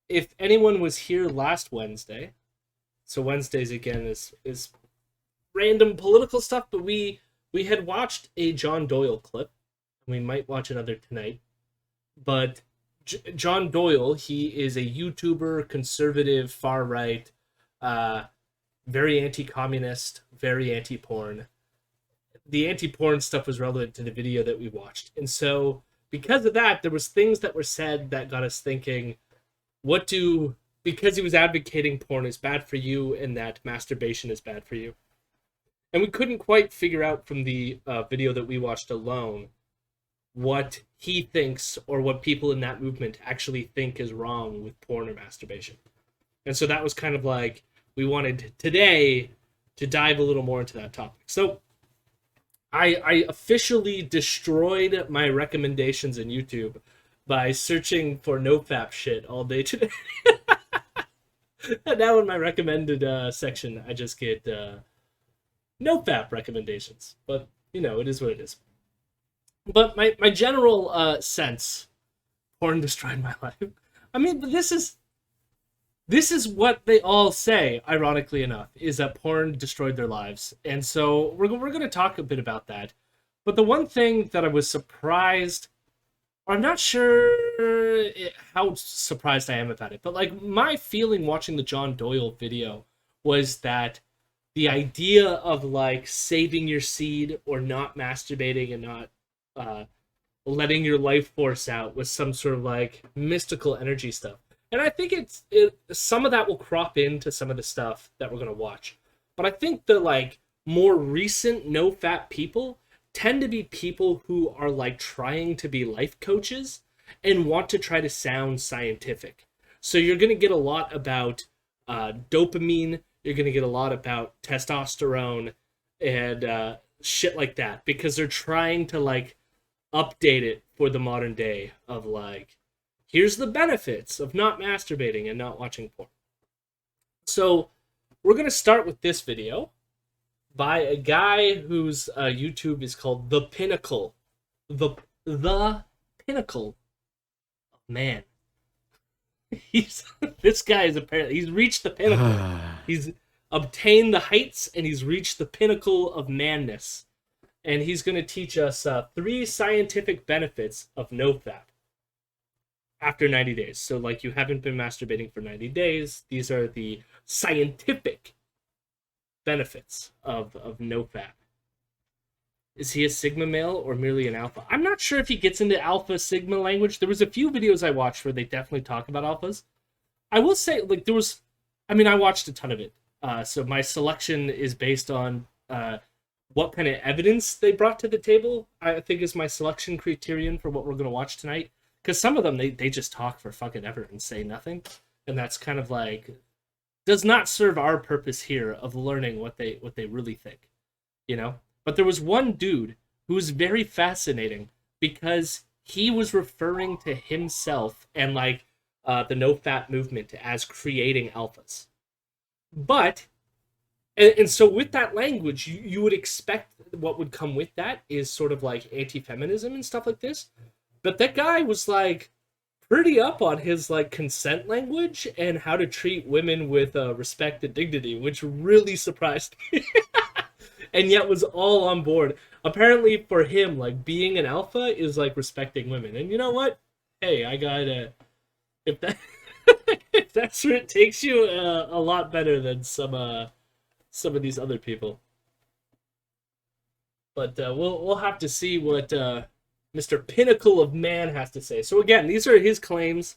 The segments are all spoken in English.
if anyone was here last Wednesday, so Wednesdays again is random political stuff, but we had watched a John Doyle clip. We might watch another tonight. But John Doyle, he is a YouTuber, conservative, far right, uh, very anti-communist, very anti-porn. The anti-porn stuff was relevant to the video that we watched, and so because of that, there was things that were said that got us thinking, what do because he was advocating porn is bad for you and that masturbation is bad for you, and we couldn't quite figure out from the video that we watched alone what he thinks or what people in that movement actually think is wrong with porn or masturbation. And so that was kind of like we wanted today to dive a little more into that topic. So I officially destroyed my recommendations in YouTube by searching for NoFap shit all day today. And now in my recommended section, I just get NoFap recommendations. But, you know, it is what it is. But my general sense, porn destroyed my life. I mean, but this is what they all say, ironically enough, is that porn destroyed their lives. And so we're going to talk a bit about that. But the one thing that I was surprised, or I'm not sure how surprised I am about it, but like my feeling watching the John Doyle video was that the idea of like saving your seed or not masturbating and not uh, letting your life force out was some sort of like mystical energy stuff. And I think some of that will crop into some of the stuff that we're gonna watch. But I think the like more recent no fat people tend to be people who are like trying to be life coaches and want to try to sound scientific. So you're gonna get a lot about dopamine. You're gonna get a lot about testosterone and shit like that because they're trying to like update it for the modern day of like, here's the benefits of not masturbating and not watching porn. So we're going to start with this video by a guy whose YouTube is called The Pinnacle. The Pinnacle of Man. This guy is apparently, he's reached the pinnacle. He's obtained the heights and he's reached the pinnacle of manness. And he's going to teach us 3 scientific benefits of NoFap after 90 days. So, like, you haven't been masturbating for 90 days. These are the scientific benefits of NoFap. Is he a Sigma male or merely an alpha? I'm not sure if he gets into alpha Sigma language. There was a few videos I watched where they definitely talk about alphas. I will say, like, I watched a ton of it. So my selection is based on what kind of evidence they brought to the table, I think is my selection criterion for what we're going to watch tonight. Because some of them, they just talk for fucking ever and say nothing. And that's kind of like, does not serve our purpose here of learning what they really think, you know? But there was one dude who was very fascinating because he was referring to himself and like the NoFap movement as creating alphas. But and so with that language, you would expect what would come with that is sort of like anti-feminism and stuff like this. But that guy was like pretty up on his like consent language and how to treat women with respect and dignity, which really surprised me. And yet was all on board. Apparently for him, like being an alpha is like respecting women. And you know what? Hey, I gotta if that if that's where it takes you, a lot better than some of these other people. But we'll have to see what Mr. Pinnacle of Man has to say. So again, these are his claims,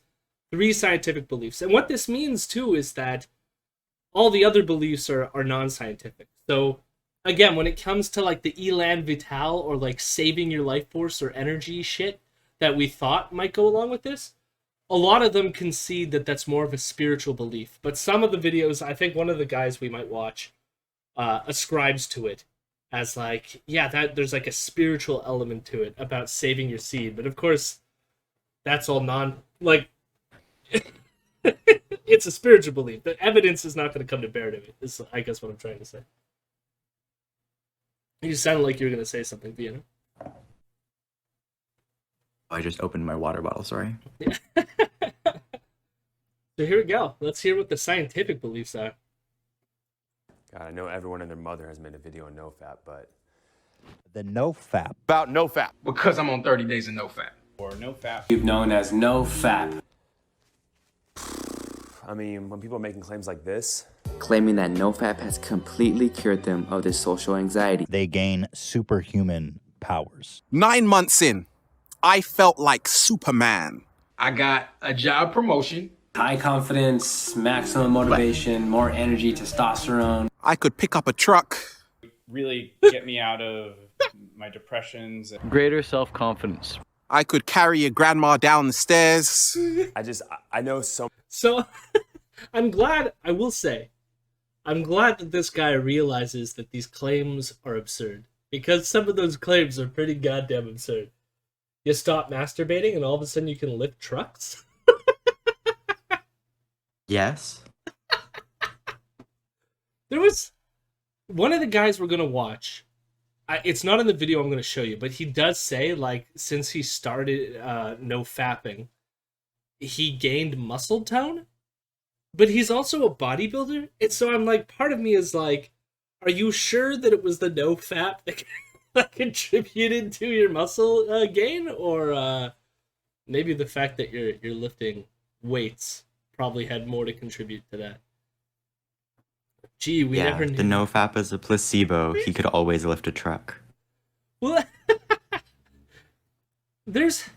3 scientific beliefs. And what this means too is that all the other beliefs are non-scientific. So again, when it comes to like the elan vital or like saving your life force or energy shit that we thought might go along with this, a lot of them concede that that's more of a spiritual belief. But some of the videos, I think one of the guys we might watch ascribes to it as like, yeah, that there's like a spiritual element to it about saving your seed. But of course, that's all like it's a spiritual belief. The evidence is not going to come to bear to it. Is I guess what I'm trying to say. You sounded like you were going to say something, Vienna. I just opened my water bottle, sorry. Yeah. So here we go. Let's hear what the scientific beliefs are. God, I know everyone and their mother has made a video on NoFap, but The NoFap. About NoFap. Because I'm on 30 days of NoFap. Or NoFap. You've known as NoFap. I mean, when people are making claims like this, claiming that NoFap has completely cured them of their social anxiety. They gain superhuman powers. 9 months in, I felt like Superman. I got a job promotion. High confidence, maximum motivation, more energy, testosterone. I could pick up a truck. Really get me out of my depressions. Greater self-confidence. I could carry a grandma down the stairs. I know so. So I'm glad, I will say, I'm glad that this guy realizes that these claims are absurd. Because some of those claims are pretty goddamn absurd. You stop masturbating and all of a sudden you can lift trucks? Yes. There was one of the guys we're going to watch. It's not in the video I'm going to show you, but he does say, like, since he started no fapping, he gained muscle tone. But he's also a bodybuilder. And so I'm like, part of me is like, are you sure that it was the no fap that contributed to your muscle gain? Or maybe the fact that you're lifting weights probably had more to contribute to that. Gee, we never knew. The NoFap is a placebo. He could always lift a truck. Well, this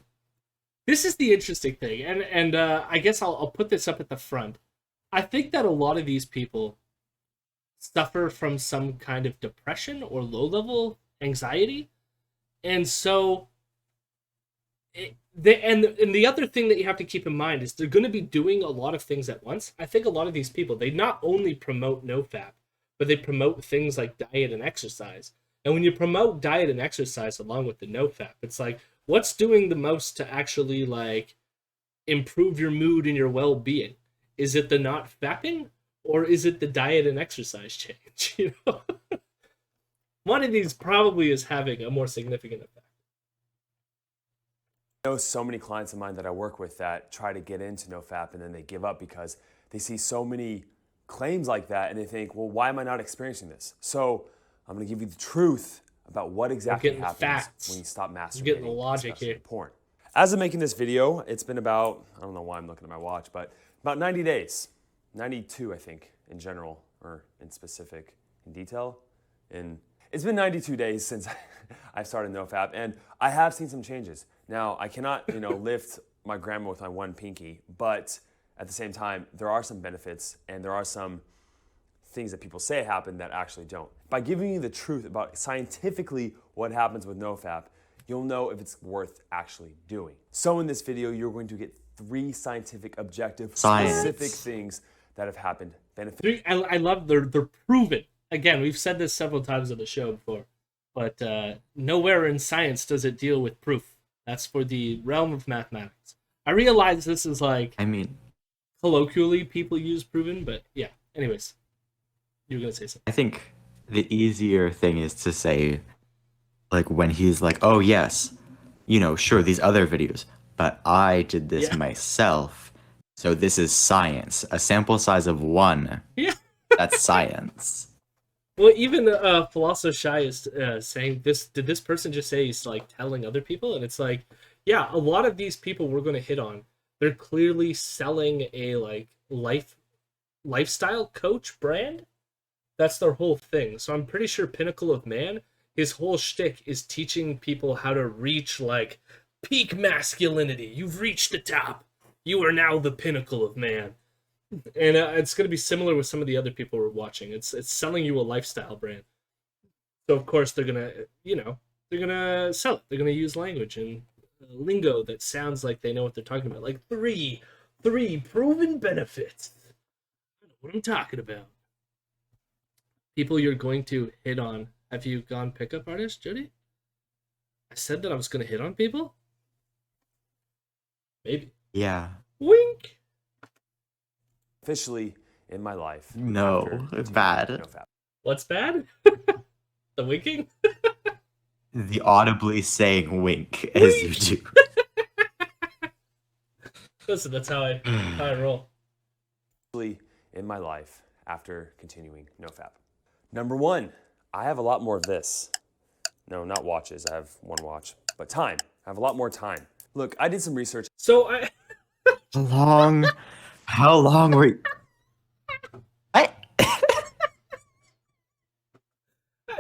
is the interesting thing, and I guess I'll put this up at the front. I think that a lot of these people suffer from some kind of depression or low-level anxiety, and so the other thing that you have to keep in mind is they're going to be doing a lot of things at once. I think a lot of these people, they not only promote NoFap, but they promote things like diet and exercise. And when you promote diet and exercise along with the NoFap, it's like, what's doing the most to actually like improve your mood and your well-being? Is it the not fapping, or is it the diet and exercise change? You know, one of these probably is having a more significant effect. I know so many clients of mine that I work with that try to get into NoFap and then they give up because they see so many claims like that and they think, well, why am I not experiencing this? So I'm going to give you the truth about what exactly happens when you stop masturbating. You're getting the logic here. Porn. As I'm making this video, it's been about, I don't know why I'm looking at my watch, but about 90 days. 92, I think, in general, or in specific, in detail. And it's been 92 days since I started NoFap, and I have seen some changes. Now, I cannot, lift my grandma with my one pinky, but at the same time, there are some benefits, and there are some things that people say happen that actually don't. By giving you the truth about scientifically what happens with NoFap, you'll know if it's worth actually doing. So in this video, you're going to get 3 scientific, objective, specific things that have happened. I love they're proven. Again, we've said this several times on the show before, but nowhere in science does it deal with proof. That's for the realm of mathematics. I realize this is like, colloquially people use proven, but yeah. Anyways, you were gonna say something. I think the easier thing is to say, like, when he's like, oh yes, sure, these other videos, but I did this myself, so this is science. A sample size of 1. Yeah. That's science. Well, even Philosopher Shy is saying this. Did this person just say he's like telling other people? And it's like, yeah, a lot of these people we're going to hit on, they're clearly selling a like lifestyle coach brand. That's their whole thing. So I'm pretty sure Pinnacle of Man, his whole shtick is teaching people how to reach like peak masculinity. You've reached the top. You are now the pinnacle of man. And it's going to be similar with some of the other people we're watching. It's selling you a lifestyle brand. So of course they're going to, they're going to sell it. They're going to use language and lingo that sounds like they know what they're talking about. Like three proven benefits. I know what I'm talking about. People you're going to hit on. Have you gone pickup artist, Jody? I said that I was going to hit on people? Maybe. Yeah. Wink. Officially in my life. No, it's bad. NoFap. What's bad? The winking? The audibly saying wink as you do. Listen, that's how I roll. in my life after continuing NoFap. Number one, I have a lot more of this. No, not watches. I have one watch, but time. I have a lot more time. Look, I did some research. So I How long were you?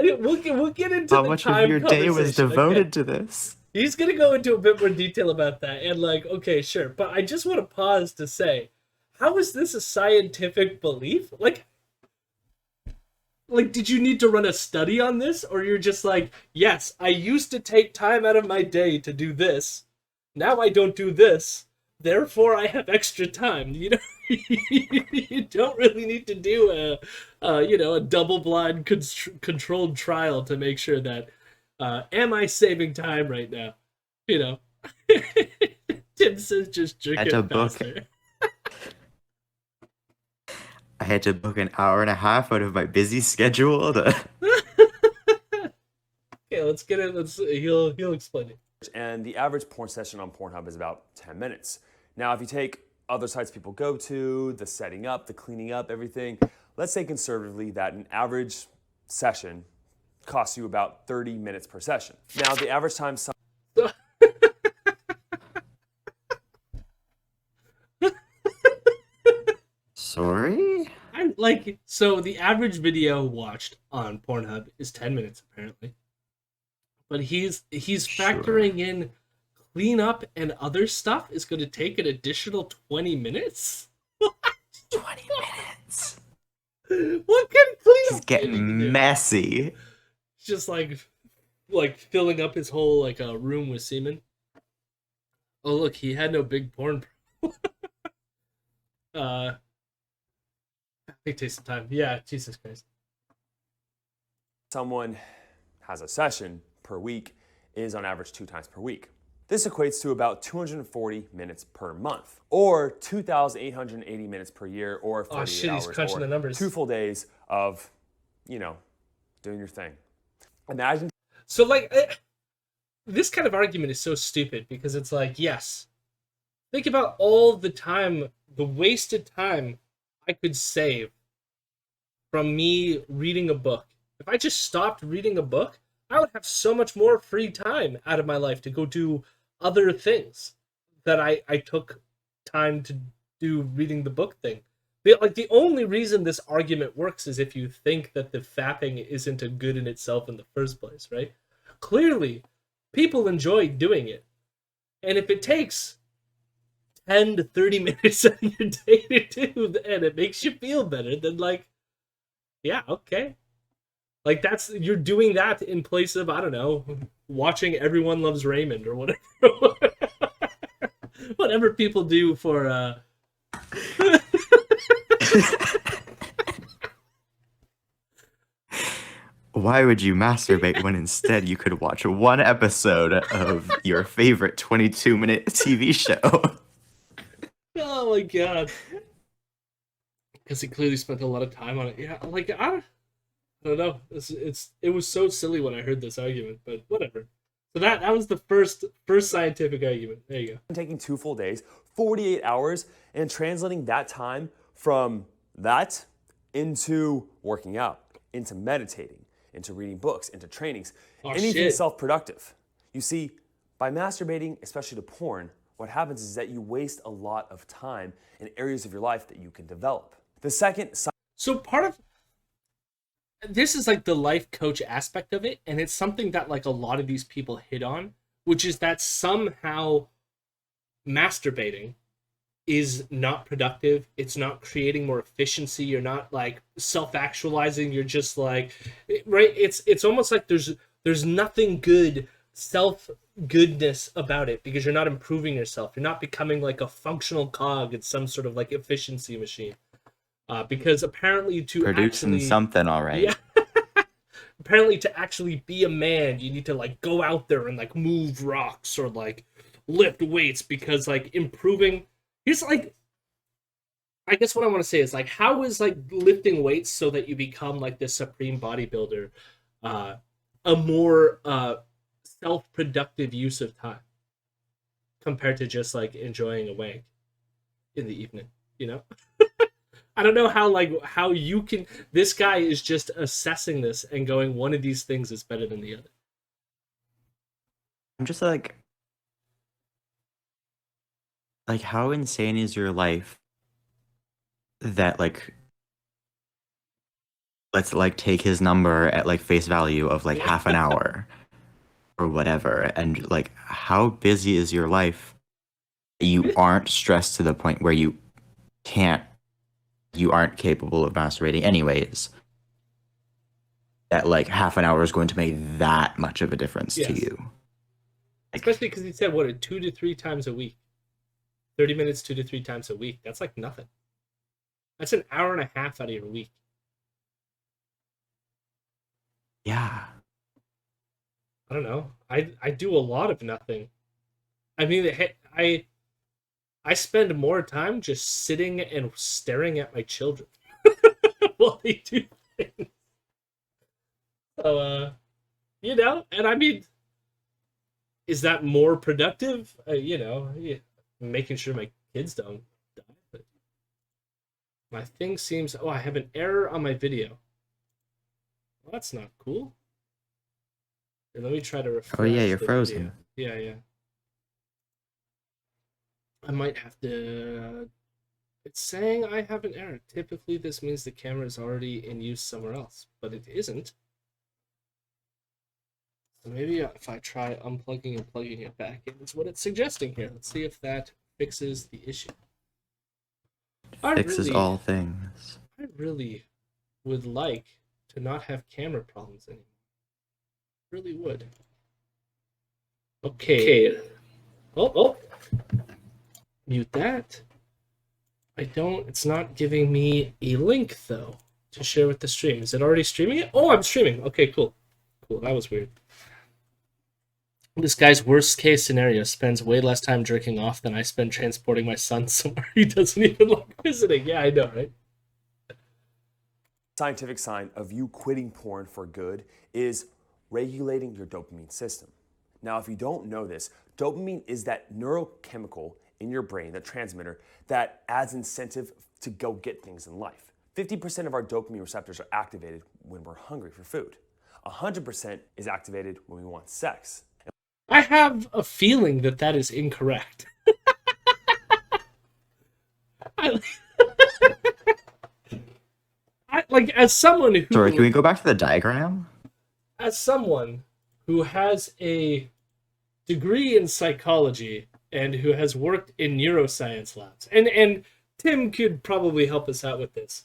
we'll get into How the much time of your day was conversation, okay? devoted to this? He's gonna go into a bit more detail about that, and like, okay, sure, but I just want to pause to say, how is this a scientific belief? Like, did you need to run a study on this, or you're just like, yes, I used to take time out of my day to do this, now I don't do this, therefore I have extra time. You know, you don't really need to do a double-blind controlled trial to make sure that. Am I saving time right now? You know, Tim says just jerk At it a book. faster. I had to book an hour and a half out of my busy schedule to... Okay, let's get it. He'll explain it. And the average porn session on Pornhub is about 10 minutes. Now, if you take other sites people go to, the setting up, the cleaning up, everything, let's say conservatively that an average session costs you about 30 minutes per session. Now, the average time... Sorry? So the average video watched on Pornhub is 10 minutes, apparently. But he's factoring in cleanup and other stuff is going to take an additional 20 minutes? 20 minutes. What can cleanup He's getting messy. Just like filling up his whole room with semen. Oh look, he had no big porn. It takes some time. Yeah, Jesus Christ. Someone has a session per week is on average 2 times per week. This equates to about 240 minutes per month, or 2,880 minutes per year, or 48 shit, he's hours, crunching or the numbers. 2 full days of, doing your thing. Imagine. So this kind of argument is so stupid because it's like, yes, think about all the time, the wasted time I could save from me reading a book. If I just stopped reading a book, I would have so much more free time out of my life to go do other things that I took time to do reading the book thing. The only reason this argument works is if you think that the fapping isn't a good in itself in the first place, right? Clearly, people enjoy doing it. And if it takes 10 to 30 minutes of your day to do and it makes you feel better, then yeah, okay. You're doing that in place of, I don't know, watching Everyone Loves Raymond or whatever. Whatever people do for Why would you masturbate when instead you could watch one episode of your favorite 22-minute TV show? Oh my god. Because he clearly spent a lot of time on it. Yeah, I don't know. It was so silly when I heard this argument, but whatever. So that was the first scientific argument. There you go. Taking 2 full days, 48 hours, and translating that time from that into working out, into meditating, into reading books, into trainings, anything self-productive. You see, by masturbating, especially to porn, what happens is that you waste a lot of time in areas of your life that you can develop. The second... So part of... This is the life coach aspect of it, and it's something that a lot of these people hit on, which is that somehow masturbating is not productive. It's not creating more efficiency. You're not self-actualizing. You're just right. It's almost like there's nothing good self-goodness about it because you're not improving yourself. You're not becoming a functional cog in some sort of efficiency machine. Because apparently producing something, all right. Yeah. Apparently to actually be a man, you need to go out there and move rocks or lift weights because improving. Here's I guess what I want to say is how is lifting weights so that you become the supreme bodybuilder a more self-productive use of time compared to just enjoying a wank in the evening, I don't know how you can. This guy is just assessing this and going, one of these things is better than the other. I'm just like how insane is your life that like let's like take his number at like face value of like half an hour or whatever, and like how busy is your life? You aren't stressed to the point where you aren't capable of masturbating anyways. That like half an hour is going to make that much of a difference to you. Especially because he said, what, 2 to 3 times a week. 30 minutes, 2 to 3 times a week. That's like nothing. That's an hour and a half out of your week. Yeah. I don't know. I do a lot of nothing. I mean, I spend more time just sitting and staring at my children while they do things. So, you know, and I mean, is that more productive? You know, making sure my kids don't die. But my thing seems, I have an error on my video. Well, that's not cool. Here, let me try to refresh. Oh yeah, you're frozen. Video. Yeah. I might have to... It's saying I have an error. Typically, this means the camera is already in use somewhere else, but it isn't. So maybe if I try unplugging and plugging it back in, is what it's suggesting here. Let's see if that fixes the issue. Fixes all things. I really would like to not have camera problems anymore. Really would. Okay. Oh. Mute that. It's not giving me a link though to share with the stream. Is it already streaming it? Oh, I'm streaming. Okay, cool. That was weird. This guy's worst case scenario spends way less time jerking off than I spend transporting my son somewhere he doesn't even like visiting. Yeah, I know, right? Scientific sign of you quitting porn for good is regulating your dopamine system. Now, if you don't know this, dopamine is that neurochemical in your brain, that transmitter, that adds incentive to go get things in life. 50% of our dopamine receptors are activated when we're hungry for food. 100% is activated when we want sex. I have a feeling that is incorrect. As someone who... Sorry, can we go back to the diagram? As someone who has a degree in psychology and who has worked in neuroscience labs, and Tim could probably help us out with this.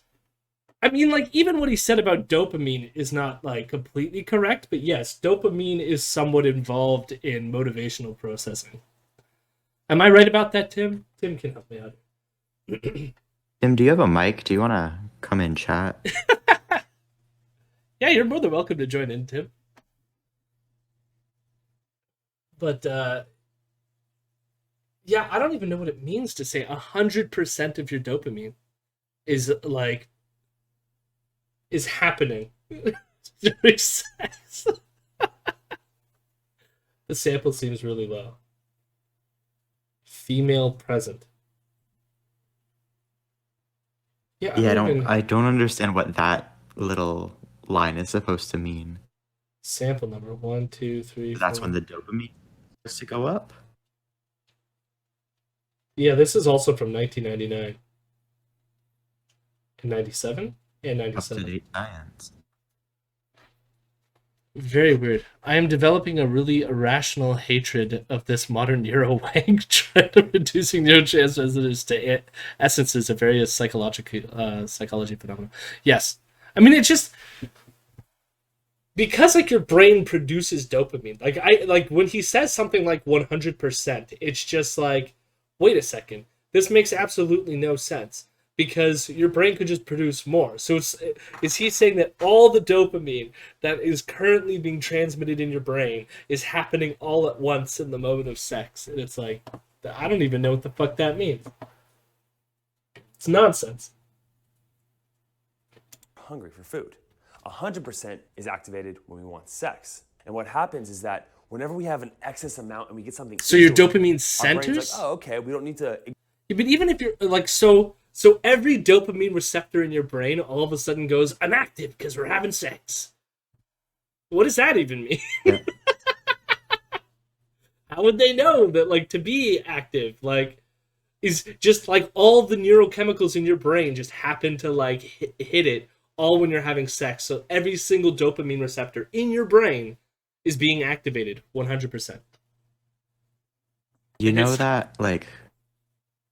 I mean, like, even what he said about dopamine is not, like, completely correct, but yes, dopamine is somewhat involved in motivational processing. Am I right about that, Tim? Tim can help me out. Tim, do you have a mic? Do you want to come in chat? Yeah, you're more than welcome to join in, Tim. But, yeah, I don't even know what it means to say 100% of your dopamine is, like... is happening during sex. The sample seems really low. Female present. Yeah, I don't understand what that little line is supposed to mean. Sample number 1, 2, 3. That's 4. when the dopamine starts to go up. Yeah, this is also from 1999 and 97. And 97. Up-to-date science. Very weird. I am developing a really irrational hatred of this modern neurowank trend of reducing neurotransmitters to essences of various psychology phenomena. Yes. I mean, it's just... Because, like, your brain produces dopamine. Like, when he says something like 100%, it's just like, wait a second. This makes absolutely no sense. Because your brain could just produce more. So is he saying that all the dopamine that is currently being transmitted in your brain is happening all at once in the moment of sex? And it's like, I don't even know what the fuck that means. It's nonsense. Hungry for food. 100% is activated when we want sex. And what happens is that whenever we have an excess amount and we get something... So your dopamine centers? Our brain's like, oh, okay, we don't need to... Yeah, but even if you're, like, so So every dopamine receptor in your brain all of a sudden goes, I'm active because we're having sex. What does that even mean? Yeah. How would they know that, like, to be active, like, is just like all the neurochemicals in your brain just happen to like hit it all when you're having sex. So every single dopamine receptor in your brain is being activated 100%. You And know it's- that like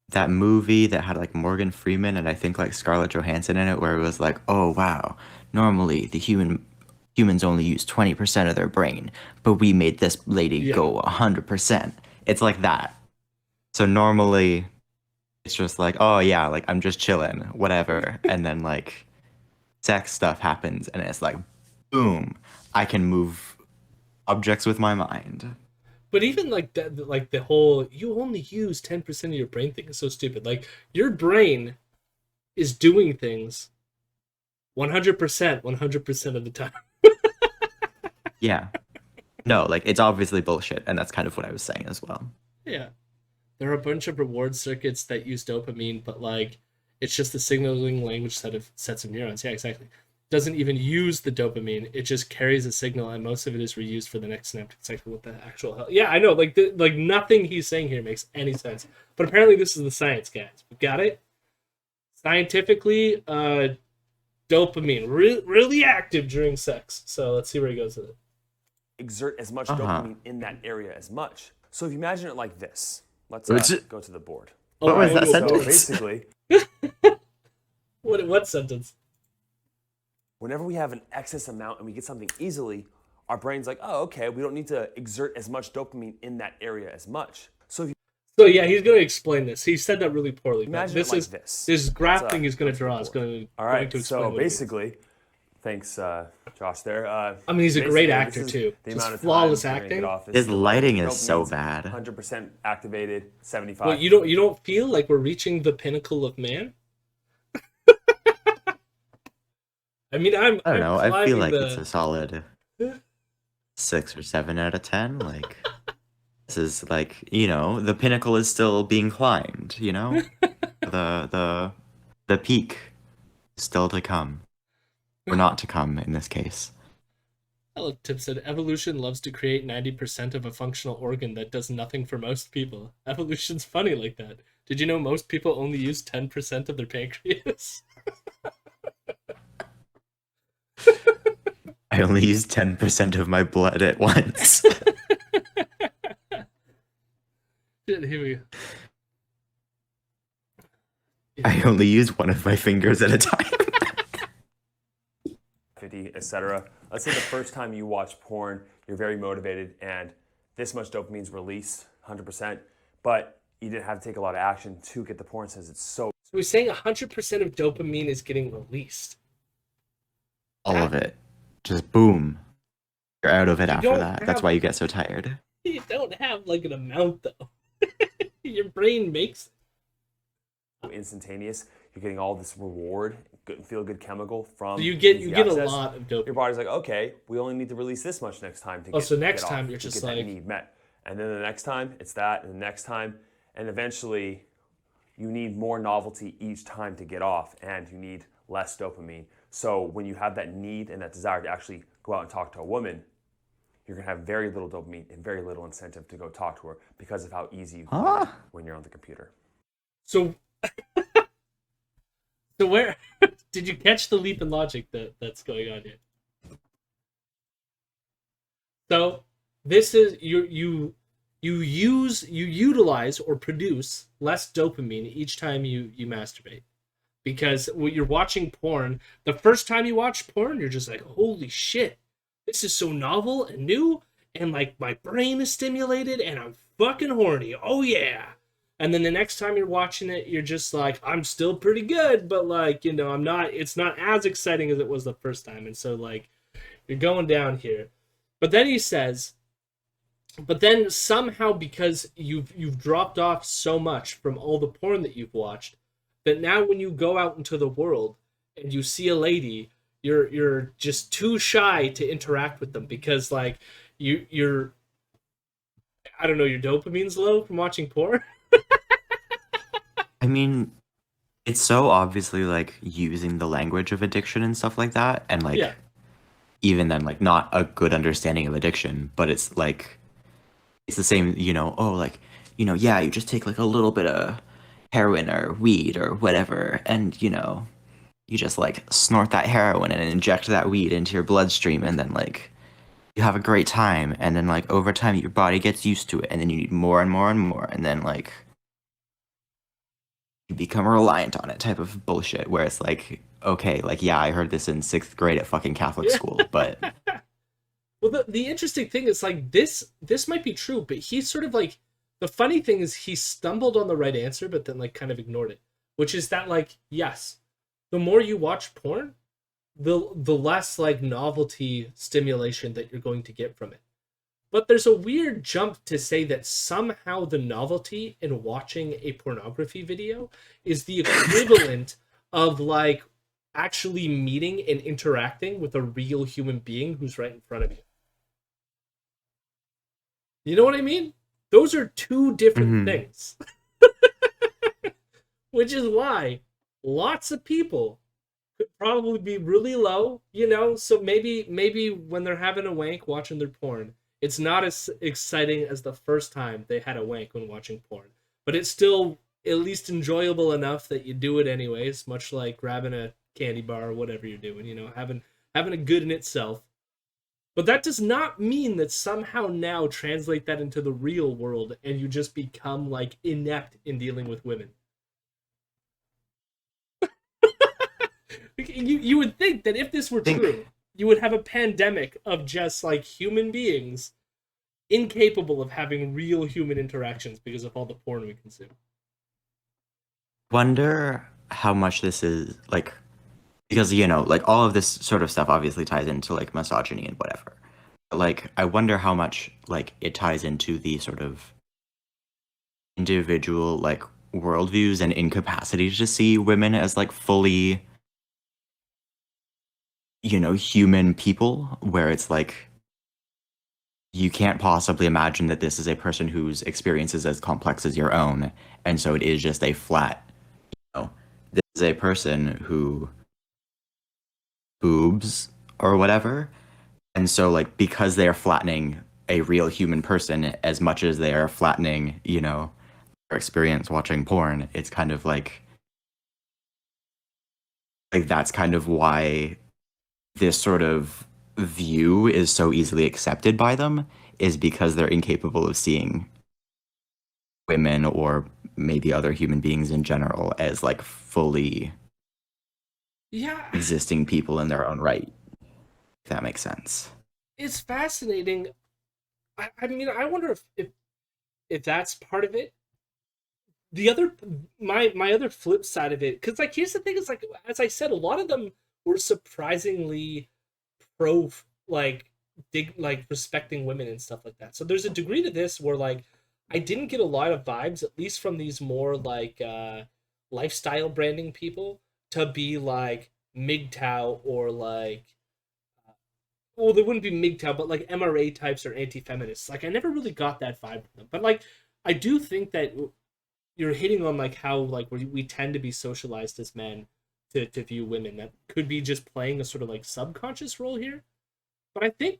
that movie that had like Morgan Freeman and I think like Scarlett Johansson in it, where it was like, oh wow, normally the humans only use 20% of their brain, but we made this lady go 100%. It's like that. So normally it's just like, oh yeah, like I'm just chilling, whatever. And then like sex stuff happens and it's like, boom, I can move objects with my mind. But even like that, like the whole you only use 10% of your brain thing is so stupid. Like your brain is doing things 100% of the time. Yeah. No, like it's obviously bullshit, and that's kind of what I was saying as well. Yeah. There are a bunch of reward circuits that use dopamine, but like it's just the signaling language set of sets of neurons. Yeah, exactly. Doesn't even use the dopamine. It just carries a signal, and most of it is reused for the next synaptic cycle with the actual hell. Yeah, I know. Like like nothing he's saying here makes any sense. But apparently this is the science, guys. We got it. Scientifically, dopamine really active during sex. So let's see where he goes with it. Exert as much dopamine in that area as much. So if you imagine it like this, let's go to the board. What was that So sentence? basically, What sentence? whenever we have an excess amount and we get something easily, our brain's like, oh, okay, we don't need to exert as much dopamine in that area as much. So if you So yeah, he's going to explain this. He said that really poorly. imagine This it like is this. this graph Let's, thing he's going to draw go is to the going to All right, explain so what it is. basically, thanks, Josh, there. I mean, he's a great basically, actor, this is too. The Just amount of flawless time you're gonna acting. get off. This His is the lighting is so dopamine's bad. 100% activated, 75. Well, you don't feel like we're reaching the pinnacle of man? I mean, I don't know. I feel climbing like the... it's a solid 6 or 7 out of 10. Like this is like, you know, the pinnacle is still being climbed, you know? The peak is still to come. Or not to come in this case. Hello, Tip said, evolution loves to create 90% of a functional organ that does nothing for most people. Evolution's funny like that. Did you know most people only use 10% of their pancreas? I only use 10% of my blood at once. Shit, here we go. I only use one of my fingers at a time. 50, etc. Let's say the first time you watch porn, you're very motivated and this much dopamine's released, 100%, but you didn't have to take a lot of action to get the porn since it's so... So we're saying 100% of dopamine is getting released. All of it. Just boom. You're out of it after don't that. That's have- why you get so tired. You don't have like an amount though. Your brain makes instantaneous. You're getting all this reward, good, feel-good chemical from so you get easy a access. lot of dopamine. Your body's like, okay, we only need to release this much next time to so next get time off, you're to just get that like- need met. And then the next time, it's that, and the next time, and eventually you need more novelty each time to get off, and you need less dopamine. So when you have that need and that desire to actually go out and talk to a woman, you're gonna have very little dopamine and very little incentive to go talk to her because of how easy you can get it when you're on the computer. So so where did you catch the leap in logic that's going on here? So this is you utilize or produce less dopamine each time you masturbate. Because when you're watching porn, the first time you watch porn, you're just like, holy shit, this is so novel and new, and like my brain is stimulated and I'm fucking horny. Oh yeah. And then the next time you're watching it, you're just like, I'm still pretty good, but like, you know, it's not as exciting as it was the first time. And so like you're going down here. But then he says, but then somehow because you've dropped off so much from all the porn that you've watched, that now when you go out into the world and you see a lady, you're just too shy to interact with them because like you're I don't know, your dopamine's low from watching porn. I mean, it's so obviously like using the language of addiction and stuff like that, and like Yeah. even then like not a good understanding of addiction, but it's like it's the same, oh like, yeah, you just take like a little bit of heroin or weed or whatever, and you just like snort that heroin and inject that weed into your bloodstream, and then like you have a great time, and then like over time your body gets used to it, and then you need more and more and more, and then like you become reliant on it type of bullshit where it's like, okay, like yeah, I heard this in 6th grade at fucking Catholic Yeah. school, but Well, the interesting thing is like this might be true, but he's sort of like the funny thing is he stumbled on the right answer, but then like kind of ignored it, which is that like yes, the more you watch porn, the less like novelty stimulation that you're going to get from it. But there's a weird jump to say that somehow the novelty in watching a pornography video is the equivalent of like actually meeting and interacting with a real human being who's right in front of you. You know what I mean? Those are two different things. Which is why lots of people could probably be really low, so maybe when they're having a wank watching their porn, it's not as exciting as the first time they had a wank when watching porn. But it's still at least enjoyable enough that you do it anyways, much like grabbing a candy bar or whatever you're doing, having a good in itself. But that does not mean that somehow now translate that into the real world and you just become like inept in dealing with women. You would think that if this were true, you would have a pandemic of just like human beings incapable of having real human interactions because of all the porn we consume. wonder how much this is like, because like all of this sort of stuff obviously ties into like misogyny and whatever, but like I wonder how much like it ties into the sort of individual like worldviews and incapacity to see women as like fully human people, where it's like you can't possibly imagine that this is a person whose experience is as complex as your own, and so it is just a flat, this is a person who boobs or whatever, and so like because they are flattening a real human person as much as they are flattening their experience watching porn, it's kind of like that's kind of why this sort of view is so easily accepted by them, is because they're incapable of seeing women or maybe other human beings in general as like fully existing people in their own right, if that makes sense. It's fascinating. I mean, I wonder if that's part of it. The other my other flip side of it, because like here's the thing, is like as I said, a lot of them were surprisingly pro like respecting women and stuff like that. So there's a degree to this where like I didn't get a lot of vibes, at least from these more like lifestyle branding people, to be like MGTOW or like well, they wouldn't be MGTOW, but like MRA types or anti-feminists. Like I never really got that vibe from them. But like I do think that you're hitting on like how like we tend to be socialized as men to view women. That could be just playing a sort of like subconscious role here. But I think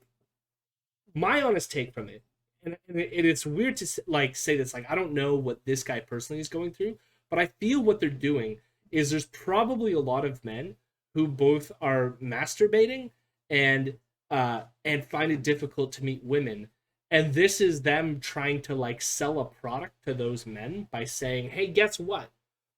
my honest take from it, and it's weird to like say this, like I don't know what this guy personally is going through, but I feel what they're doing is there's probably a lot of men who both are masturbating and find it difficult to meet women, and this is them trying to like sell a product to those men by saying, hey, guess what,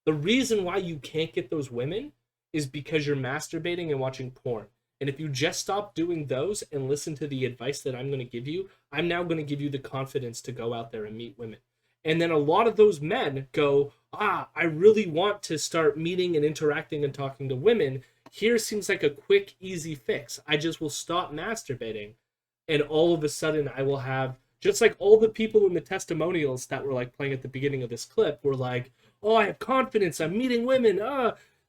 the reason why you can't get those women is because you're masturbating and watching porn, and if you just stop doing those and listen to the advice that I'm going to give you, I'm now going to give you the confidence to go out there and meet women. And then a lot of those men go, I really want to start meeting and interacting and talking to women. Here seems like a quick, easy fix. I just will stop masturbating, and all of a sudden I will have, just like all the people in the testimonials that were like playing at the beginning of this clip were like, oh, I have confidence, I'm meeting women.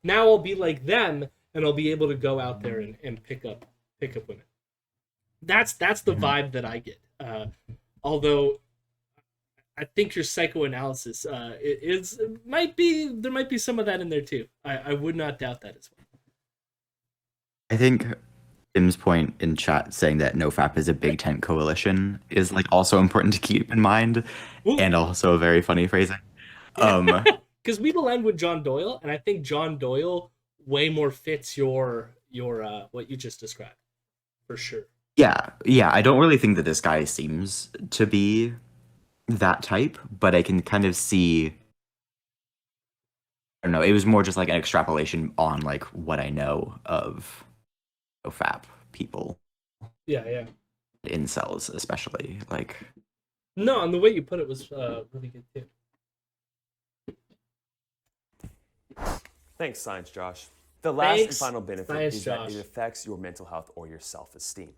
Now I'll be like them, and I'll be able to go out there and pick up women. That's the vibe that I get. Although I think your psychoanalysis might be some of that in there too. I would not doubt that as well. I think Tim's point in chat saying that NoFap is a big tent coalition is like also important to keep in mind, Ooh. and also a very funny phrasing. Because we will end with John Doyle, and I think John Doyle way more fits your what you just described, for sure. Yeah, I don't really think that this guy seems to be that type, but I can kind of see. I don't know. It was more just like an extrapolation on like what I know of NoFap people. Yeah. Incels, especially like. No, and the way you put it was really good too. Thanks, Science Josh. The last and final benefit is that it affects your mental health or your self-esteem.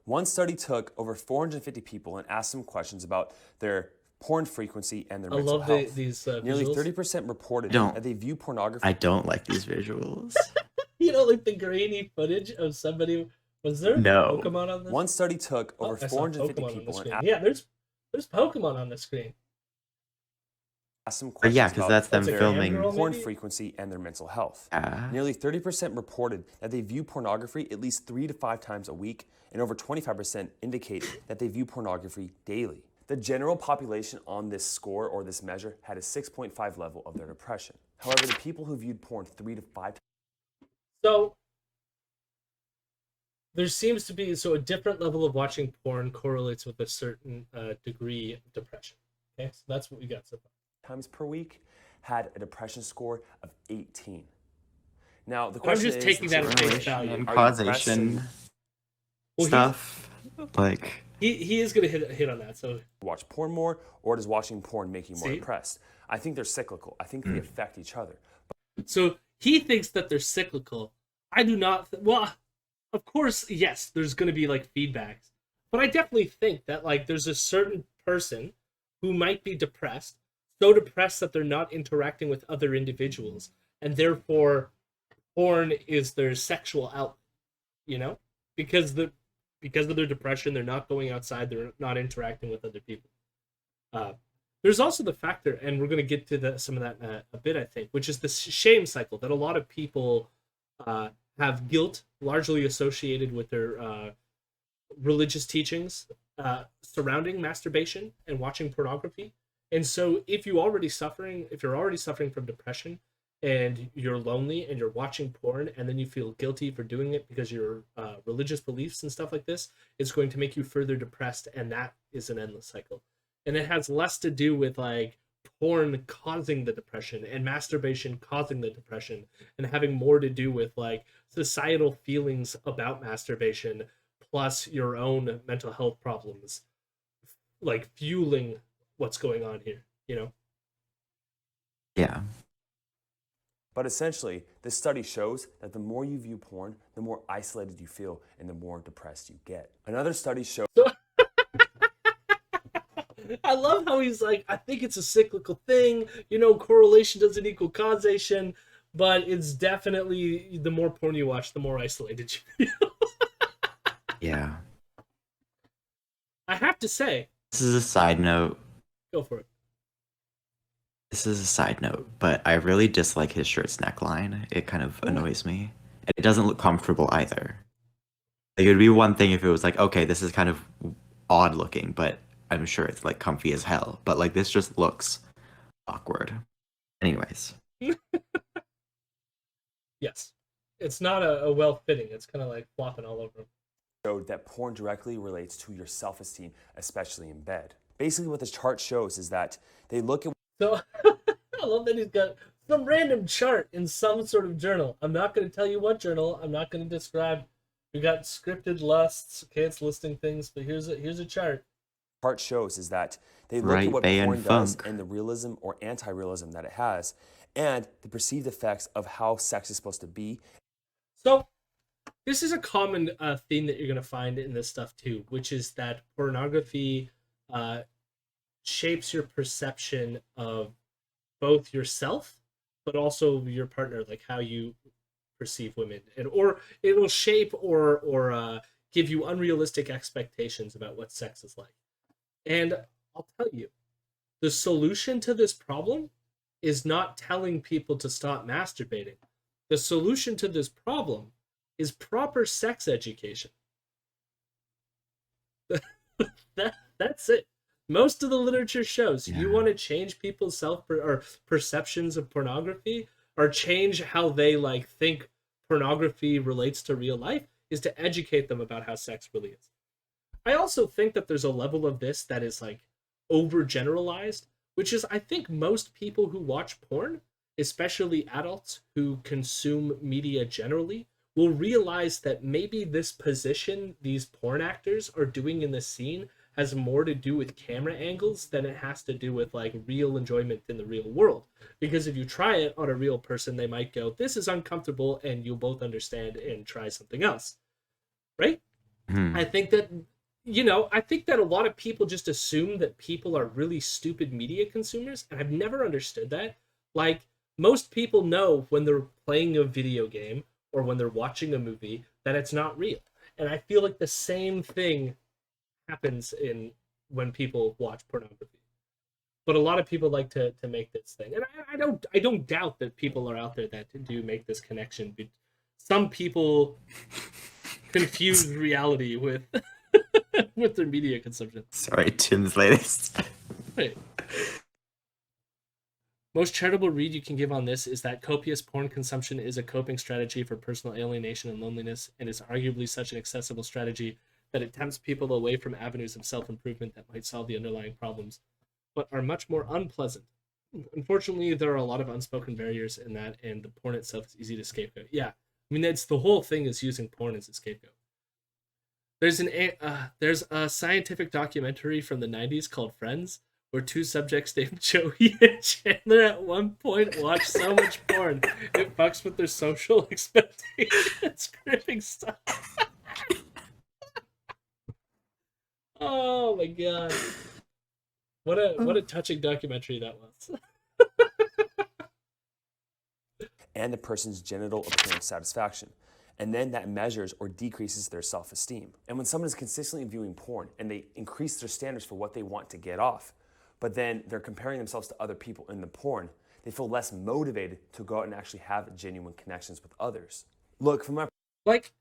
One study took over 450 people and asked them questions about their porn frequency and their mental health. These Nearly visuals. 30% reported that they view pornography. I don't like these visuals. You know, like the grainy footage of somebody. Was there Pokemon on this? One study took over 450 people and asked. Yeah, there's Pokemon on the screen. Some questions yeah, because that's them filming porn frequency and their mental health. Nearly 30% reported that they view pornography at least 3 to 5 times a week, and over 25% indicate that they view pornography daily. The general population on this score or this measure had a 6.5 level of their depression. However, the people who viewed porn 3 to 5 times. So there seems to be a different level of watching porn correlates with a certain degree of depression. Okay, so that's what we got so far. Times per week had a depression score of 18. Now the question I'm just taking that at face value. And causation stuff. Like he is gonna hit on that. So watch porn more, or does watching porn make you more depressed? I think they're cyclical. I think they affect each other. So he thinks that they're cyclical. I do not. Well, of course, yes. There's gonna be like feedbacks, but I definitely think that like there's a certain person who might be depressed. So depressed that they're not interacting with other individuals, and therefore porn is their sexual outlet, you know, because of their depression, they're not going outside, they're not interacting with other people. There's also the factor, and we're going to get to some of that a bit, I think, which is the shame cycle that a lot of people have guilt largely associated with their religious teachings surrounding masturbation and watching pornography. And so if you're already suffering from depression and you're lonely and you're watching porn and then you feel guilty for doing it because your religious beliefs and stuff like this, it's going to make you further depressed, and that is an endless cycle. And it has less to do with like porn causing the depression and masturbation causing the depression, and having more to do with like societal feelings about masturbation plus your own mental health problems, like fueling what's going on here, you know? Yeah. But essentially, this study shows that the more you view porn, the more isolated you feel and the more depressed you get. Another study shows... I love how he's like, I think it's a cyclical thing. You know, correlation doesn't equal causation, but it's definitely the more porn you watch, the more isolated you feel. Yeah. I have to say... This is a side note. Go for it. This is a side note, but I really dislike his shirt's neckline. It kind of annoys me. And it doesn't look comfortable either. Like, it would be one thing if it was like, okay, this is kind of odd looking, but I'm sure it's like comfy as hell. But like, this just looks awkward. Anyways. Yes. It's not a well-fitting. It's kind of like flopping all over him. Showed that porn directly relates to your self-esteem, especially in bed. Basically, what this chart shows is that they look at... So, I love that he's got some random chart in some sort of journal. I'm not going to tell you what journal. I'm not going to describe. We got scripted lusts. Okay, it's listing things, but here's a chart. Chart shows is that they look at what porn does and the realism or anti-realism that it has, and the perceived effects of how sex is supposed to be. So, this is a common theme that you're going to find in this stuff too, which is that pornography shapes your perception of both yourself, but also your partner, like how you perceive women, and or it'll shape or give you unrealistic expectations about what sex is like. And I'll tell you, The solution to this problem is not telling people to stop masturbating. The solution to this problem is proper sex education. That's it. Most of the literature shows you want to change people's or perceptions of pornography, or change how they like think pornography relates to real life, is to educate them about how sex really is. I also think that there's a level of this that is like overgeneralized, which is I think most people who watch porn, especially adults who consume media generally, will realize that maybe this position these porn actors are doing in the scene has more to do with camera angles than it has to do with like real enjoyment in the real world. Because if you try it on a real person, they might go, this is uncomfortable, and you'll both understand and try something else. Right? I think that, I think that a lot of people just assume that people are really stupid media consumers, and I've never understood that. Like, most people know when they're playing a video game or when they're watching a movie that it's not real. And I feel like the same thing happens when people watch pornography. But a lot of people like to make this thing. And I don't doubt that people are out there that do make this connection. Some people confuse reality with with their media consumption. Sorry, Tim's latest. Right. Most charitable read you can give on this is that copious porn consumption is a coping strategy for personal alienation and loneliness, and is arguably such an accessible strategy that it tempts people away from avenues of self-improvement that might solve the underlying problems, but are much more unpleasant. Unfortunately, there are a lot of unspoken barriers in that, and the porn itself is easy to scapegoat. Yeah, I mean, that's the whole thing, is using porn as a scapegoat. There's a scientific documentary from the 90s called Friends, where two subjects named Joey and Chandler at one point watch so much porn it fucks with their social expectations. Gripping stuff. Oh my god. What a touching documentary that was. And the person's genital appearance satisfaction. And then that measures or decreases their self-esteem. And when someone is consistently viewing porn and they increase their standards for what they want to get off, but then they're comparing themselves to other people in the porn, they feel less motivated to go out and actually have genuine connections with others. Look, from my... Like...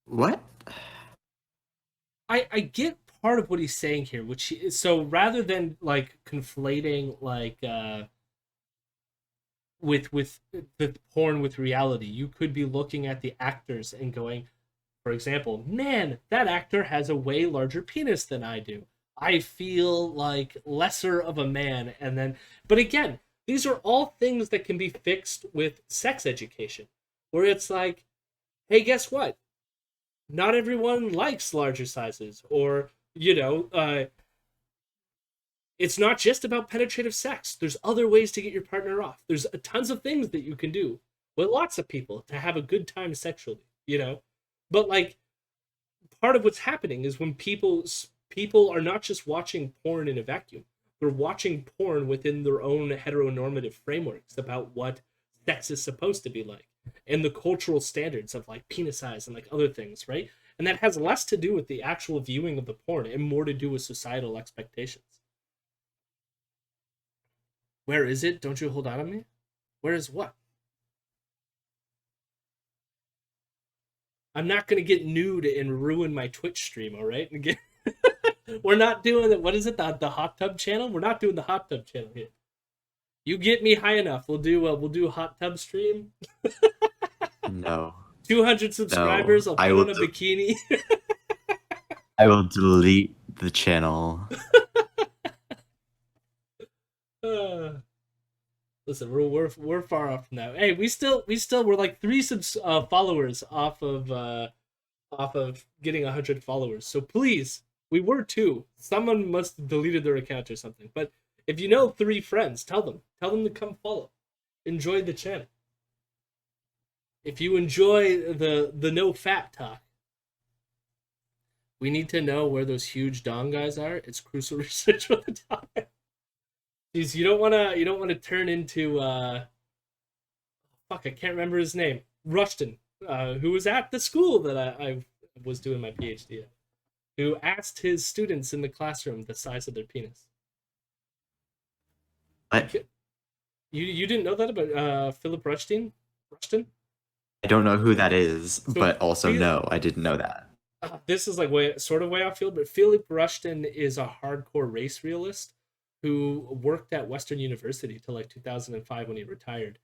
What? I get part of what he's saying here, which is, so rather than like conflating like with the porn with reality, you could be looking at the actors and going, for example, man, that actor has a way larger penis than I do. I feel like lesser of a man. And then, but again, these are all things that can be fixed with sex education, where it's like, hey, guess what? Not everyone likes larger sizes, or, it's not just about penetrative sex. There's other ways to get your partner off. There's tons of things that you can do with lots of people to have a good time sexually, But like, part of what's happening is when people are not just watching porn in a vacuum. They're watching porn within their own heteronormative frameworks about what sex is supposed to be like, and the cultural standards of like penis size and like other things, right? And that has less to do with the actual viewing of the porn and more to do with societal expectations. Where is it? Don't you hold out on me? Where is what? I'm not going to get nude and ruin my Twitch stream, all right? We're not doing it. What is it? The hot tub channel? We're not doing the hot tub channel here. You get me high enough, we'll do a hot tub stream. No. 200 subscribers, No, I'll put on a bikini. I will delete the channel. Listen, we're far off from that. Hey, we're like 3 followers off of getting 100 followers. So please, we were 2. Someone must have deleted their account or something. But if you know 3 friends, tell them to come follow. Enjoy the channel. If you enjoy the NoFap talk, we need to know where those huge dong guys are. It's crucial research for the time. Jeez, you don't wanna turn into I can't remember his name. Rushton, who was at the school that I was doing my PhD at, who asked his students in the classroom the size of their penis. What? You didn't know that about Philip Rushton? Rushton? I don't know who that is, So but also Phil- no, I didn't know that. This is like way off field, but Philip Rushton is a hardcore race realist who worked at Western University till like 2005 when he retired.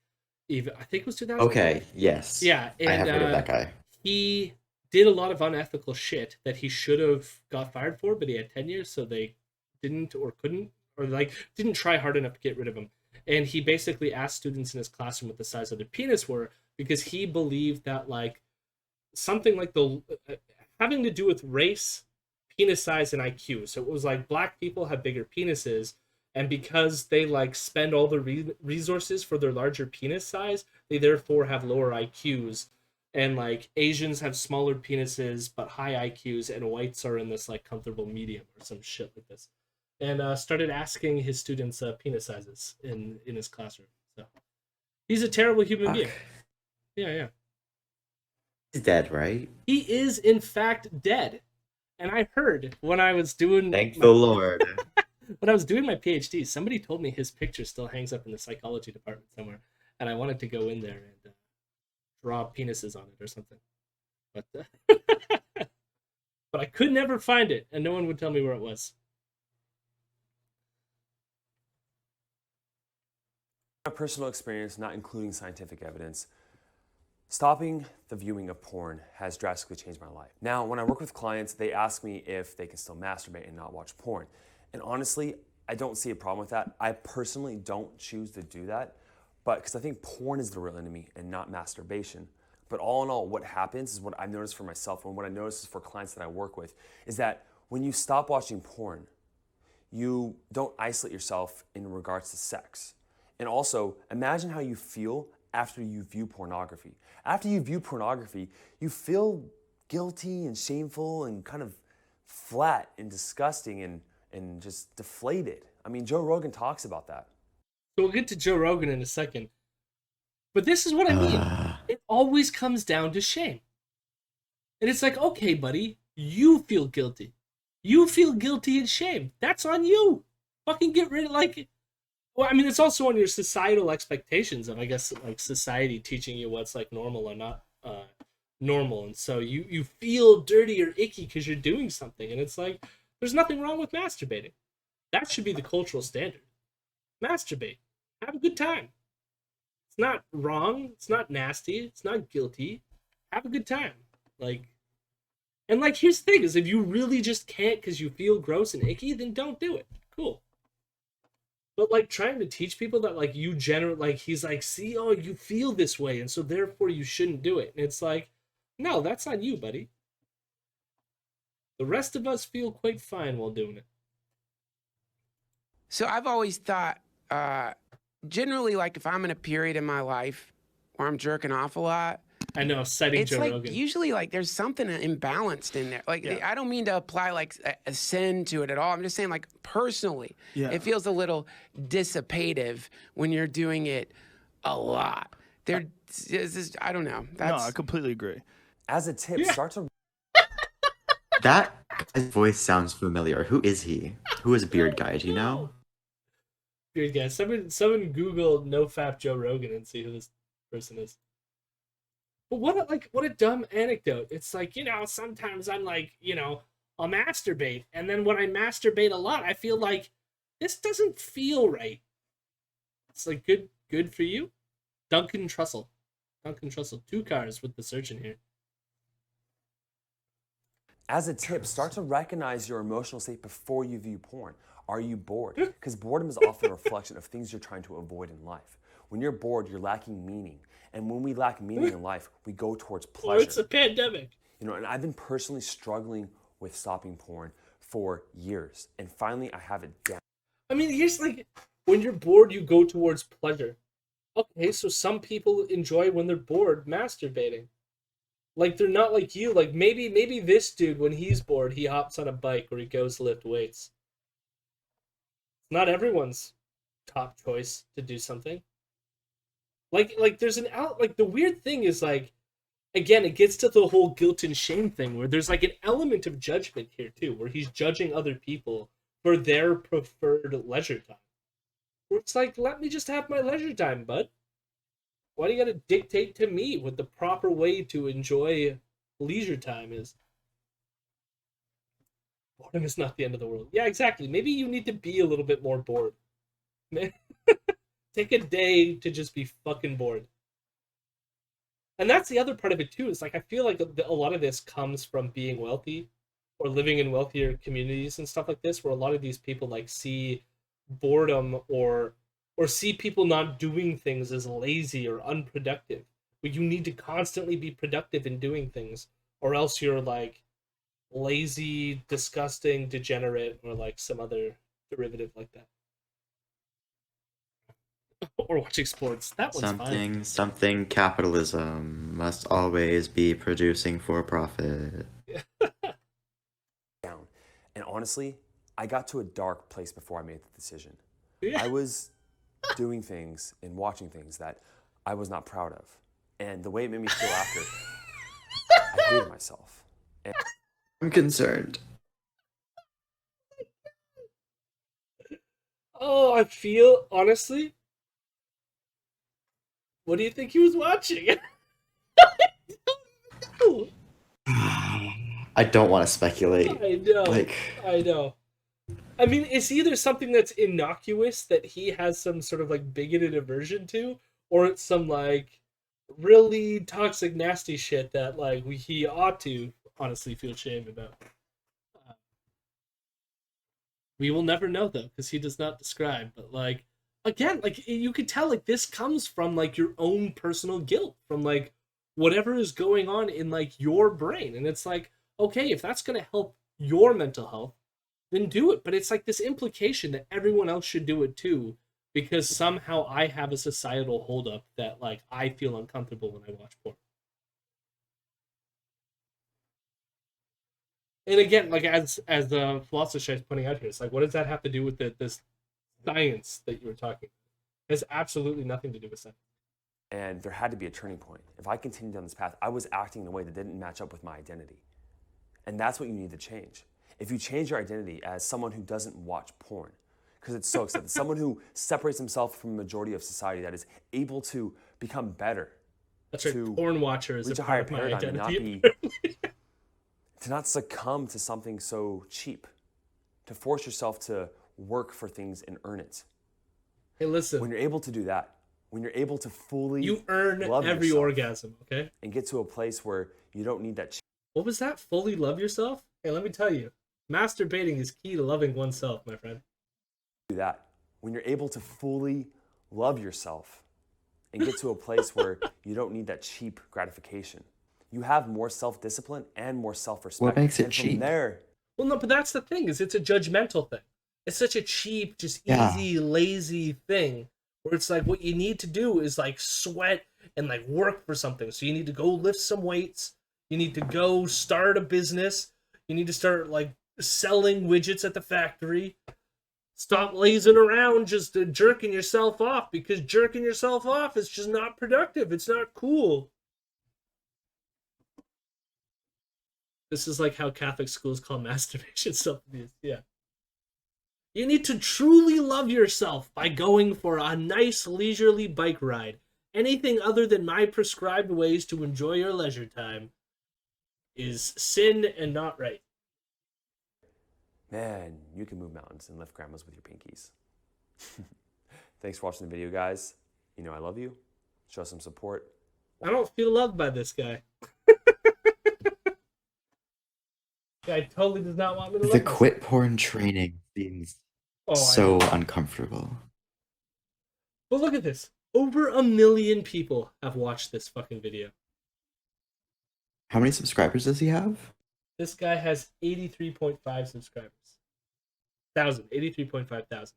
Even I think it was 2005. Okay, yes. Yeah, I have and heard of that guy. he did a lot of unethical shit that he should have got fired for, but he had tenure, so they didn't or couldn't or like didn't try hard enough to get rid of him. And he basically asked students in his classroom what the size of their penis were because he believed that like something like the having to do with race, penis size, and IQ. So it was like black people have bigger penises, and because they like spend all the resources for their larger penis size, they therefore have lower IQs. And like Asians have smaller penises but high IQs, and whites are in this like comfortable medium or some shit like this. And started asking his students penis sizes in his classroom. So he's a terrible human being. Yeah. He's dead, right? He is in fact dead. And I heard when I was doing Thank the Lord. when I was doing my PhD, somebody told me his picture still hangs up in the psychology department somewhere, and I wanted to go in there and draw penises on it or something. But but I could never find it, and no one would tell me where it was. My personal experience, not including scientific evidence, stopping the viewing of porn has drastically changed my life. Now, when I work with clients, they ask me if they can still masturbate and not watch porn. And honestly, I don't see a problem with that. I personally don't choose to do that, but because I think porn is the real enemy and not masturbation. But all in all, what happens is what I've noticed for myself and what I notice for clients that I work with is that when you stop watching porn, you don't isolate yourself in regards to sex. And also, imagine how you feel after you view pornography. After you view pornography, you feel guilty and shameful and kind of flat and disgusting and just deflated. I mean, Joe Rogan talks about that. So we'll get to Joe Rogan in a second. But this is what I mean. It always comes down to shame. And it's like, okay, buddy, you feel guilty. You feel guilty and shame. That's on you. Fucking get rid of well, I mean, it's also on your societal expectations of, I guess, like society teaching you what's like normal or not normal. And so you feel dirty or icky because you're doing something. And it's like, there's nothing wrong with masturbating. That should be the cultural standard. Masturbate. Have a good time. It's not wrong. It's not nasty. It's not guilty. Have a good time. And here's the thing is if you really just can't because you feel gross and icky, then don't do it. Cool. But trying to teach people that you generally he's like, see, oh, you feel this way, and so therefore you shouldn't do it. And it's like, no, that's on you, buddy. The rest of us feel quite fine while doing it. So I've always thought, generally, if I'm in a period in my life where I'm jerking off a lot, I know, citing it's Joe Rogan. Usually there's something imbalanced in there. I don't mean to apply a sin to it at all. I'm just saying personally, it feels a little dissipative when you're doing it a lot. I don't know. No, I completely agree. As a tip, start to... That guy's voice sounds familiar. Who is he? Who is Beard Guy? Do you know? Beard Guy. Someone Google NoFap Joe Rogan and see who this person is. But what a dumb anecdote. It's sometimes I'm I'll masturbate. And then when I masturbate a lot, I feel like this doesn't feel right. It's good for you. Duncan Trussell. 2 cars with the search in here. As a tip, start to recognize your emotional state before you view porn. Are you bored? Because boredom is often a reflection of things you're trying to avoid in life. When you're bored, you're lacking meaning. And when we lack meaning in life, we go towards pleasure. Well, it's a pandemic. And I've been personally struggling with stopping porn for years. And finally, I have it down. I mean, here's when you're bored, you go towards pleasure. Okay, so some people enjoy when they're bored masturbating. They're not like you. Maybe this dude, when he's bored, he hops on a bike or he goes lift weights. It's not everyone's top choice to do something. There's the weird thing is again, it gets to the whole guilt and shame thing where there's an element of judgment here too, where he's judging other people for their preferred leisure time. Where it's like, let me just have my leisure time, bud. Why do you gotta dictate to me what the proper way to enjoy leisure time is? Boredom is not the end of the world. Yeah, exactly. Maybe you need to be a little bit more bored. Take a day to just be fucking bored. And that's the other part of it too. Is like I feel like a lot of this comes from being wealthy or living in wealthier communities and stuff like this, where a lot of these people like see boredom or see people not doing things as lazy or unproductive. But you need to constantly be productive in doing things, or else you're like lazy, disgusting, degenerate, or like some other derivative like that. Or watching sports. That one's fine. Something capitalism must always be producing for profit. Down. And honestly, I got to a dark place before I made the decision. Yeah. I was doing things and watching things that I was not proud of. And the way it made me feel after, I hated myself. And I'm concerned. Oh, I feel, honestly, what do you think he was watching? I don't want to speculate. I know. Like, I know. I mean, it's either something that's innocuous that he has some sort of like bigoted aversion to, or it's some like really toxic, nasty shit that like he ought to honestly feel shame about. We will never know though, because he does not describe. But like, again, like you could tell, like this comes from like your own personal guilt, from like whatever is going on in like your brain, and it's like, okay, if that's gonna help your mental health, then do it. But it's like this implication that everyone else should do it too, because somehow I have a societal holdup that like I feel uncomfortable when I watch porn. And again, like as the philosopher is pointing out here, it's like, what does that have to do with this science that you were talking about? It has absolutely nothing to do with science. And there had to be a turning point. If I continued down this path, I was acting in a way that didn't match up with my identity. And that's what you need to change. If you change your identity as someone who doesn't watch porn, because it's so accepted, someone who separates himself from the majority of society, that is able to become better. That's right, porn watcher is reach a a higher part of my paradigm and not identity. to not succumb to something so cheap, to force yourself to work for things and earn it. Hey, listen. When you're able to do that, when you're able to fully you earn love every yourself orgasm, okay? And get to a place where you don't need that. What was that? Fully love yourself? Hey, let me tell you, masturbating is key to loving oneself, my friend. Do that. When you're able to fully love yourself and get to a place where you don't need that cheap gratification. You have more self-discipline and more self-respect. What makes it and cheap? From there, well, no, but that's the thing, is it's a judgmental thing. It's such a cheap, just easy, lazy thing, where it's like what you need to do is like sweat and like work for something. So you need to go lift some weights. You need to go start a business. You need to start like selling widgets at the factory. Stop lazing around just jerking yourself off, because jerking yourself off is just not productive. It's not cool. This is like how Catholic schools call masturbation self-abuse. Yeah. You need to truly love yourself by going for a nice leisurely bike ride. Anything other than my prescribed ways to enjoy your leisure time is sin and not right. man, you can move mountains and lift grandmas with your pinkies. Thanks for watching the video, guys. You know I love you. Show some support. I don't feel loved by this guy. Guy totally does not want me to love The myself. quit porn training seems so uncomfortable. But look at this. Over 1 million people have watched this fucking video. How many subscribers does he have? This guy has 83.5 subscribers. 83.5 thousand.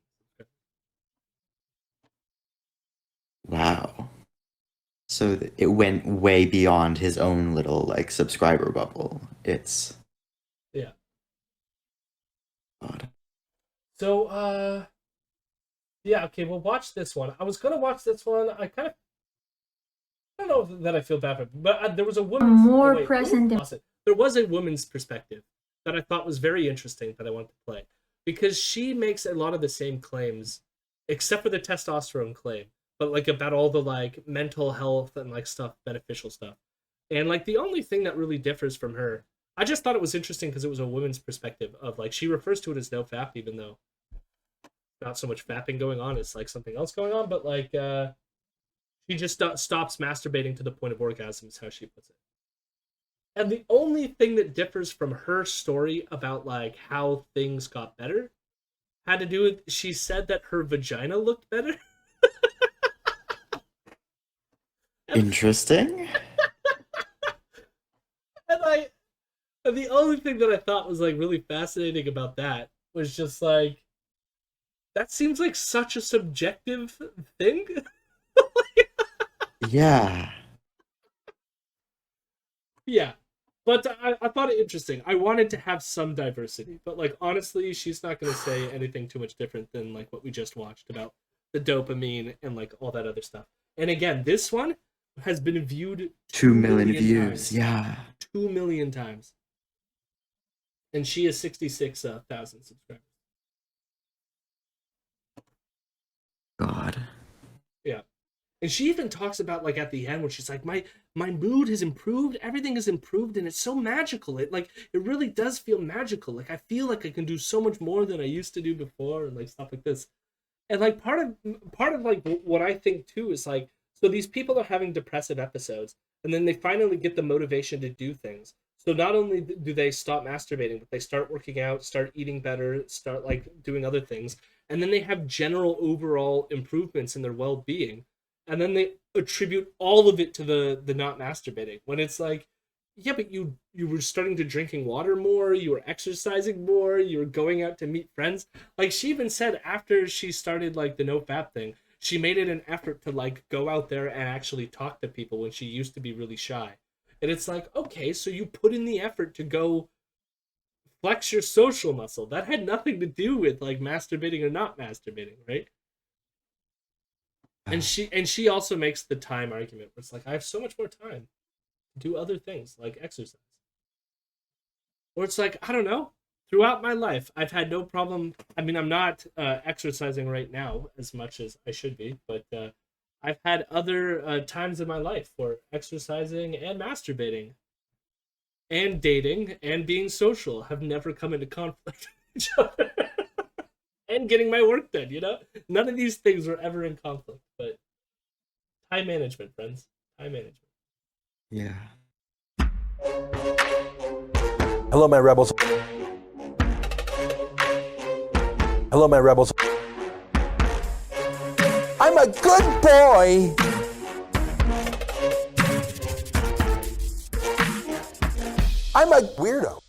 Wow. So it went way beyond his own little like subscriber bubble. It's odd. So yeah, okay, we'll watch this one. I was gonna watch this one. I don't know that I feel bad for it, but there was a woman's there was a woman's perspective that I thought was very interesting that I wanted to play, because she makes a lot of the same claims except for the testosterone claim, but like about all the like mental health and like stuff, beneficial stuff. And like the only thing that really differs from her, I just thought it was interesting because it was a woman's perspective of like, she refers to it as no fap, even though not so much fapping going on, it's like something else going on, but like she just stops masturbating to the point of orgasm is how she puts it. And the only thing that differs from her story about like how things got better had to do with, she said that her vagina looked better. Interesting. And the only thing that I thought was like really fascinating about that was just like, that seems like such a subjective thing. Yeah. Yeah. But I thought it interesting. I wanted to have some diversity, but like honestly, she's not going to say anything too much different than like what we just watched about the dopamine and like all that other stuff. And again, this one has been viewed 2 million views. times. Yeah. 2 million times. And she has 66,000 subscribers. God. Yeah. And she even talks about like at the end when she's like, my mood has improved, everything has improved, and it's so magical. It really does feel magical. Like I feel like I can do so much more than I used to do before, and like stuff like this. And like part of like what I think too is like, so these people are having depressive episodes, and then they finally get the motivation to do things. So not only do they stop masturbating, but they start working out, start eating better, start like doing other things, and then they have general overall improvements in their well-being. And then they attribute all of it to the not masturbating, when it's like, yeah, but you were starting to drinking water more, you were exercising more, you were going out to meet friends. Like she even said after she started like the NoFap thing, she made it an effort to like go out there and actually talk to people when she used to be really shy. And it's like, okay, so you put in the effort to go flex your social muscle. That had nothing to do with like masturbating or not masturbating, right? And she also makes the time argument where it's like, I have so much more time to do other things like exercise. Or it's like, I don't know, throughout my life I've had no problem. I mean, I'm not exercising right now as much as I should be, but I've had other times in my life where exercising and masturbating and dating and being social have never come into conflict with each other. And getting my work done, you know? None of these things were ever in conflict, but time management, friends. Time management. Yeah. Hello, my rebels. Hello, my rebels. I'm a good boy. I'm a weirdo.